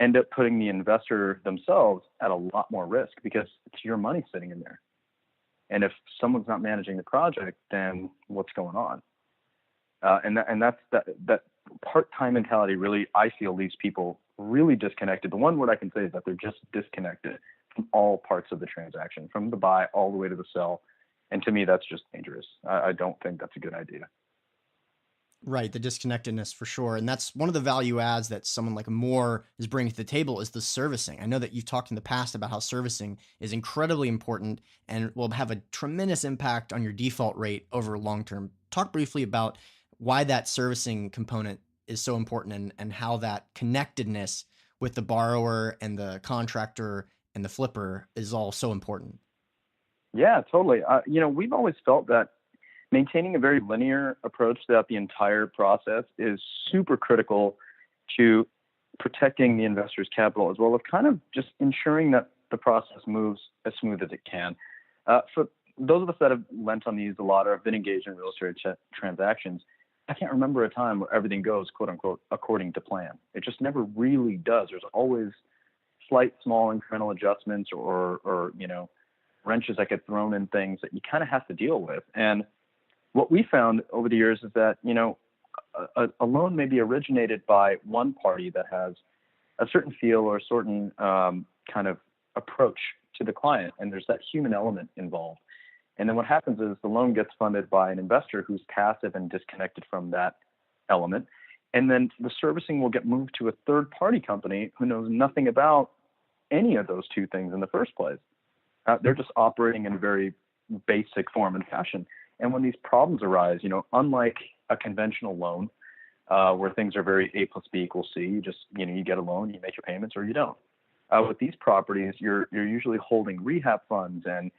end up putting the investor themselves at a lot more risk because it's your money sitting in there. And if someone's not managing the project, then what's going on? And that's that part-time mentality really, I feel, leaves people really disconnected. The one word I can say is that they're just disconnected from all parts of the transaction, from the buy all the way to the sell. And to me, that's just dangerous. I don't think that's a good idea. Right. The disconnectedness for sure. And that's one of the value adds that someone like MOR is bringing to the table is the servicing. I know that you've talked in the past about how servicing is incredibly important and will have a tremendous impact on your default rate over long term. Talk briefly about why that servicing component is so important and how that connectedness with the borrower and the contractor and the flipper is all so important. Yeah, totally. We've always felt that maintaining a very linear approach throughout the entire process is super critical to protecting the investor's capital, as well as kind of just ensuring that the process moves as smooth as it can. For those of us that have lent on these a lot or have been engaged in real estate transactions, I can't remember a time where everything goes, quote unquote, according to plan. It just never really does. There's always slight, small incremental adjustments or wrenches that get thrown in things that you kind of have to deal with. And what we found over the years is that, a loan may be originated by one party that has a certain feel or a certain kind of approach to the client, and there's that human element involved. And then what happens is the loan gets funded by an investor who's passive and disconnected from that element. And then the servicing will get moved to a third party company who knows nothing about any of those two things in the first place. They're just operating in a very basic form and fashion. And when these problems arise, unlike a conventional loan, where things are very A plus B equals C, you just, you get a loan, you make your payments or you don't. With these properties, you're usually holding rehab funds and,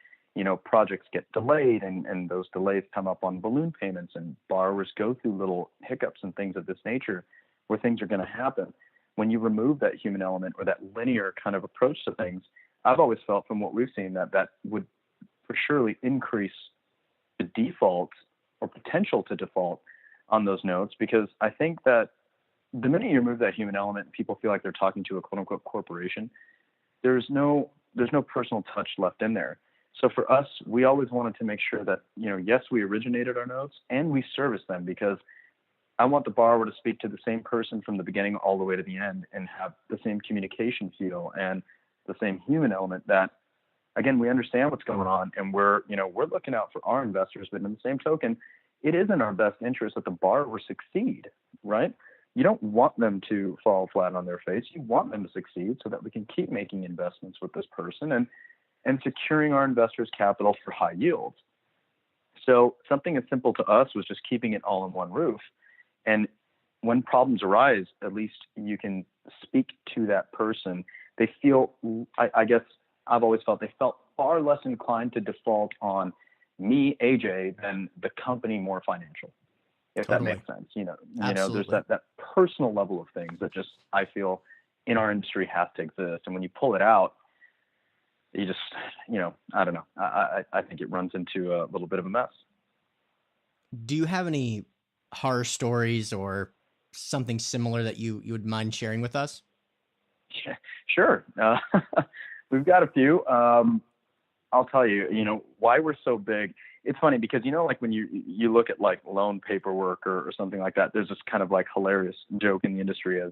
projects get delayed and those delays come up on balloon payments and borrowers go through little hiccups and things of this nature where things are going to happen. When you remove that human element or that linear kind of approach to things, I've always felt from what we've seen that would for surely increase the default or potential to default on those notes, because I think that the minute you remove that human element, people feel like they're talking to a quote unquote corporation. There's no personal touch left in there. So for us, we always wanted to make sure that, yes, we originated our notes and we service them, because I want the borrower to speak to the same person from the beginning all the way to the end and have the same communication feel and the same human element that, again, we understand what's going on and we're looking out for our investors, but in the same token, it is in our best interest that the borrower succeed, right? You don't want them to fall flat on their face. You want them to succeed so that we can keep making investments with this person and securing our investors' capital for high yields. So something as simple to us was just keeping it all in one roof. And when problems arise, at least you can speak to that person. They feel, I guess I've always felt they felt far less inclined to default on me, AJ, than the company MOR Financial. if that Totally. makes sense. There's Absolutely. that personal level of things that just, I feel, in our industry has to exist. And when you pull it out, you just, I don't know. I think it runs into a little bit of a mess. Do you have any horror stories or something similar that you would mind sharing with us? Sure. We've got a few. I'll tell you, why we're so big. It's funny because, like when you look at like loan paperwork or something like that, there's this kind of like hilarious joke in the industry as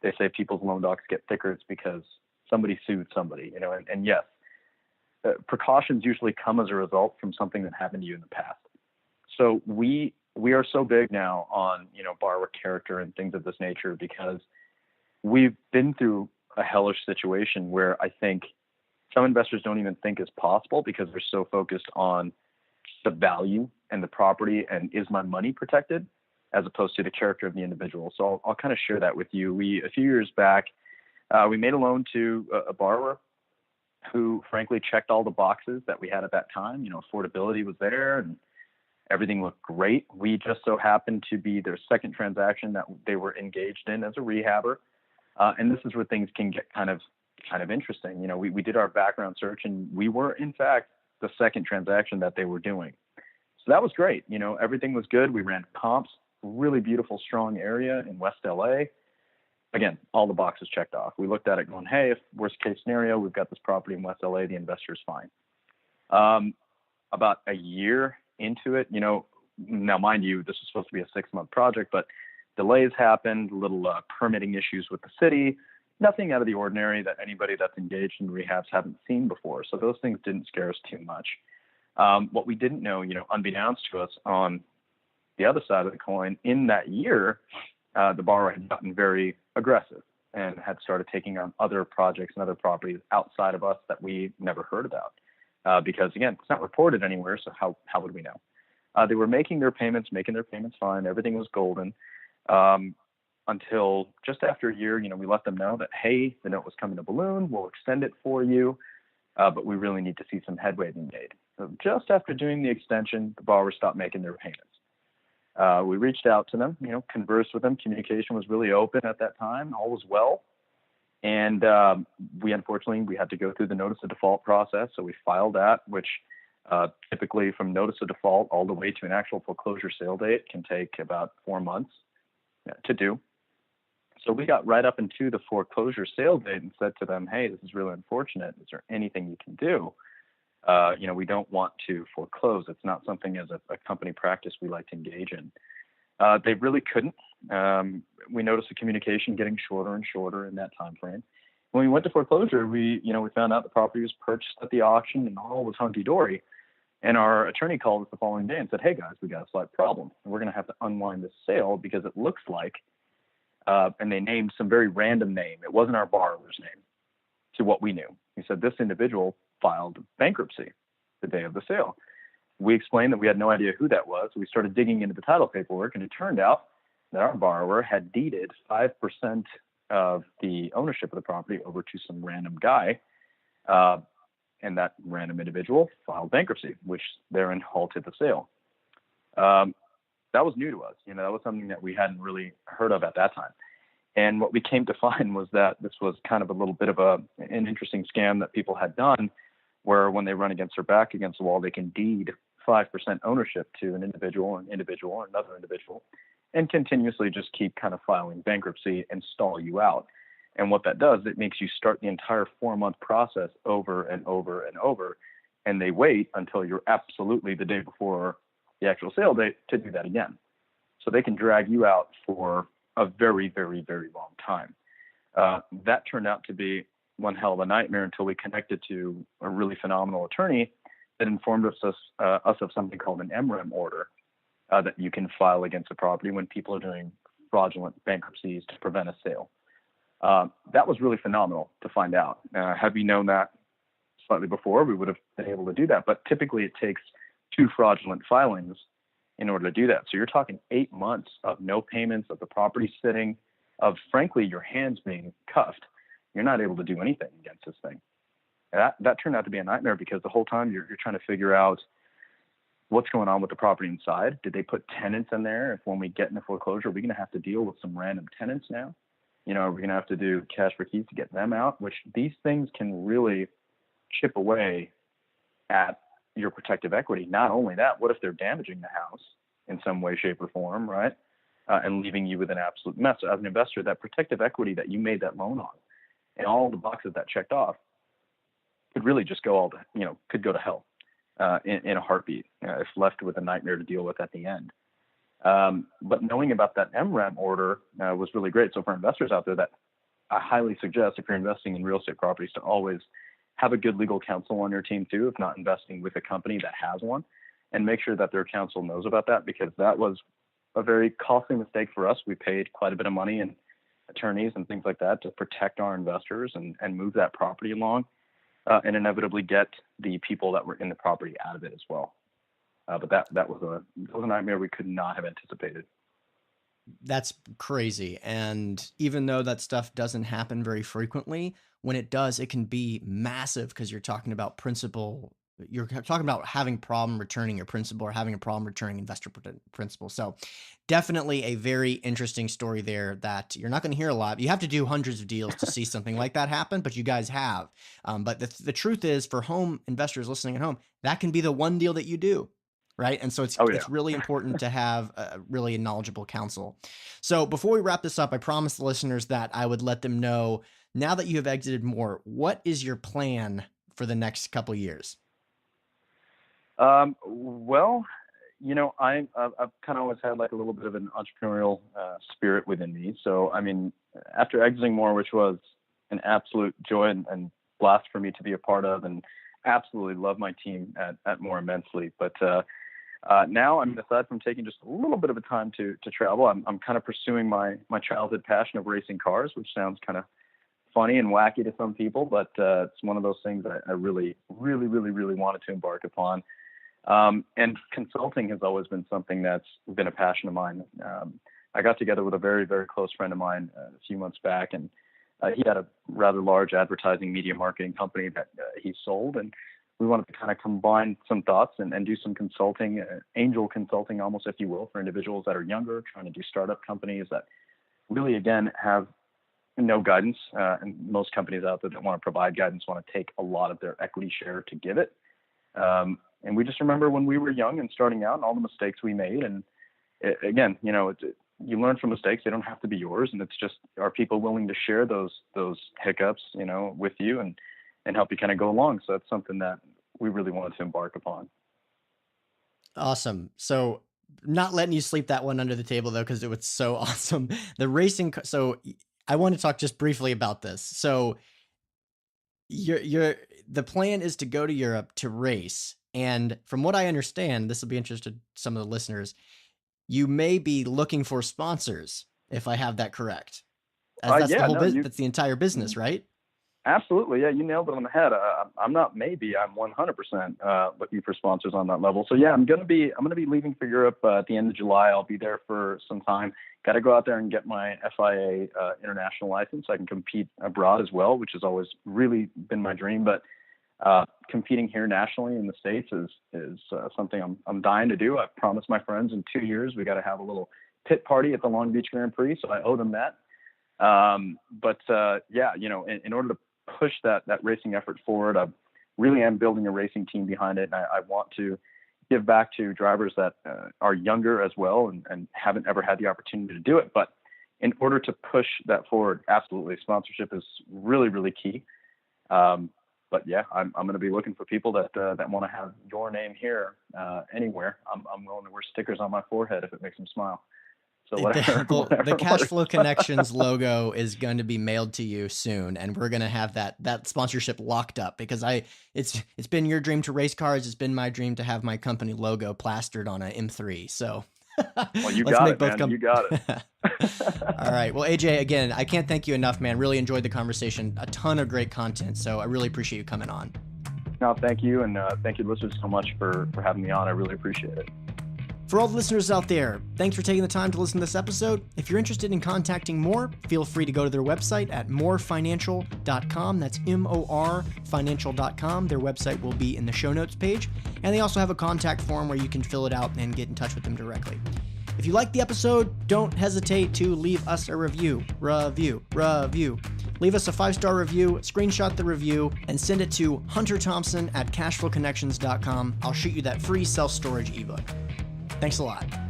they say people's loan docs get thicker. It's because somebody sued somebody, and yes, precautions usually come as a result from something that happened to you in the past. So we are so big now on, borrower character and things of this nature because we've been through a hellish situation where I think some investors don't even think is possible because they're so focused on the value and the property and is my money protected as opposed to the character of the individual. So I'll kind of share that with you. A few years back, we made a loan to a borrower who frankly checked all the boxes that we had at that time. Affordability was there and everything looked great. We just so happened to be their second transaction that they were engaged in as a rehabber. And this is where things can get kind of interesting. We did our background search and we were in fact the second transaction that they were doing. So that was great. Everything was good. We ran comps, really beautiful, strong area in West LA. Again, all the boxes checked off. We looked at it going, hey, if worst case scenario, we've got this property in West LA, the investor's fine. About a year into it, now mind you, this was supposed to be a 6-month project, but delays happened, little permitting issues with the city, nothing out of the ordinary that anybody that's engaged in rehabs haven't seen before. So those things didn't scare us too much. What we didn't know, unbeknownst to us on the other side of the coin, in that year, the borrower had gotten very aggressive and had started taking on other projects and other properties outside of us that we never heard about. Because again, it's not reported anywhere, so how would we know? They were making their payments fine. Everything was golden. Until just after a year, we let them know that, hey, the note was coming to balloon. We'll extend it for you, but we really need to see some headway being made. So just after doing the extension, the borrower stopped making their payments. We reached out to them, conversed with them. Communication was really open at that time. All was well. And we unfortunately had to go through the notice of default process. So we filed that, which typically from notice of default all the way to an actual foreclosure sale date can take about 4 months to do. So we got right up into the foreclosure sale date and said to them, hey, this is really unfortunate. Is there anything you can do? We don't want to foreclose. It's not something as a company practice we like to engage in. They really couldn't. We noticed the communication getting shorter and shorter in that time frame. When we went to foreclosure, we found out the property was purchased at the auction and all was hunky-dory. And our attorney called us the following day and said, hey, guys, we got a slight problem. And we're going to have to unwind this sale because it looks like, and they named some very random name. It wasn't our borrower's name to what we knew. He said, this individual filed bankruptcy the day of the sale. We explained that we had no idea who that was. We started digging into the title paperwork, and it turned out that our borrower had deeded 5% of the ownership of the property over to some random guy. And that random individual filed bankruptcy, which therein halted the sale. That was new to us. That was something that we hadn't really heard of at that time. And what we came to find was that this was kind of a little bit of an interesting scam that people had done, where when they run against their back against the wall, they can deed 5% ownership to an individual or another individual, and continuously just keep kind of filing bankruptcy and stall you out. And what that does, it makes you start the entire 4-month process over and over and over. And they wait until you're absolutely the day before the actual sale date to do that again. So they can drag you out for a very, very, very long time. That turned out to be one hell of a nightmare until we connected to a really phenomenal attorney that informed us of something called an MREM order that you can file against a property when people are doing fraudulent bankruptcies to prevent a sale. That was really phenomenal to find out. Had we known that slightly before, we would have been able to do that. But typically it takes 2 fraudulent filings in order to do that. So you're talking 8 months of no payments, of the property sitting, of frankly your hands being cuffed. You're not able to do anything against this thing. That turned out to be a nightmare because the whole time you're trying to figure out what's going on with the property inside? Did they put tenants in there? If when we get into foreclosure, are we going to have to deal with some random tenants now? Are we going to have to do cash for keys to get them out? Which these things can really chip away at your protective equity. Not only that, what if they're damaging the house in some way, shape, or form, right? And leaving you with an absolute mess. So as an investor, that protective equity that you made that loan on and all the boxes that checked off could really just go could go to hell in a heartbeat if left with a nightmare to deal with at the end. But knowing about that MRAM order was really great. So for investors out there, that I highly suggest, if you're investing in real estate properties, to always have a good legal counsel on your team too, if not investing with a company that has one, and make sure that their counsel knows about that, because that was a very costly mistake for us. We paid quite a bit of money in attorneys and things like that to protect our investors and move that property along, and inevitably get the people that were in the property out of it as well. But that was a nightmare we could not have anticipated. That's crazy. And even though that stuff doesn't happen very frequently, when it does, it can be massive, because you're talking about principal. You're talking about having a problem returning your principal or having a problem returning investor principal. So definitely a very interesting story there that you're not going to hear a lot. You have to do hundreds of deals to see something like that happen, but you guys have. But the truth is, for home investors listening at home, that can be the one deal that you do. Right. And so it's really important to have a really knowledgeable counsel. So before we wrap this up, I promised the listeners that I would let them know, now that you have exited MOR, what is your plan for the next couple of years? Well, I've kind of always had like a little bit of an entrepreneurial spirit within me. So, I mean, after exiting MOR, which was an absolute joy and blast for me to be a part of, and absolutely love my team at MOR immensely. But now, I mean, aside from taking just a little bit of a time to travel, I'm kind of pursuing my childhood passion of racing cars, which sounds kind of funny and wacky to some people, but it's one of those things that I really, really, really, really wanted to embark upon. And consulting has always been something that's been a passion of mine. I got together with a very, very close friend of mine a few months back, and he had a rather large advertising media marketing company that he sold, and we wanted to kind of combine some thoughts and do some consulting, angel consulting almost, if you will, for individuals that are younger, trying to do startup companies that really, again, have no guidance. And most companies out there that want to provide guidance want to take a lot of their equity share to give it. And we just remember when we were young and starting out and all the mistakes we made. And again, you learn from mistakes. They don't have to be yours. And it's just, are people willing to share those hiccups, with you and help you kind of go along? So that's something that we really wanted to embark upon. Awesome. So not letting you sleep that one under the table though, because it was so awesome. The racing. So I want to talk just briefly about this. So the plan is to go to Europe to race. And from what I understand, this will be interesting to some of the listeners, you may be looking for sponsors, if I have that correct. That's that's the entire business, right? Absolutely. Yeah, you nailed it on the head. I'm not maybe, I'm 100% looking for sponsors on that level. So yeah, I'm going to be leaving for Europe at the end of July. I'll be there for some time. Got to go out there and get my FIA international license so I can compete abroad as well, which has always really been my dream. But competing here nationally in the States is something I'm dying to do. I've promised my friends in 2 years we got to have a little pit party at the Long Beach Grand Prix, so I owe them that. In order to push that racing effort forward, I really am building a racing team behind it, and I want to give back to drivers that are younger as well and haven't ever had the opportunity to do it. But in order to push that forward, absolutely, sponsorship is really, really key. But yeah, I'm going to be looking for people that want to have your name here anywhere. I'm willing to wear stickers on my forehead if it makes them smile. So whatever the Cash Flow Connections logo is going to be mailed to you soon, and we're going to have that sponsorship locked up, because it's been your dream to race cars. It's been my dream to have my company logo plastered on an M3. So well, you got it, man. You got it. All right. Well, AJ, again, I can't thank you enough, man. Really enjoyed the conversation. A ton of great content. So I really appreciate you coming on. No, thank you. And thank you, listeners, so much for having me on. I really appreciate it. For all the listeners out there, thanks for taking the time to listen to this episode. If you're interested in contacting MOR, feel free to go to their website at morfinancial.com. That's MOR financial.com. Their website will be in the show notes page. And they also have a contact form where you can fill it out and get in touch with them directly. If you liked the episode, don't hesitate to leave us a review. Leave us a 5-star review, screenshot the review, and send it to hunterthompson@cashflowconnections.com. I'll shoot you that free self-storage ebook. Thanks a lot.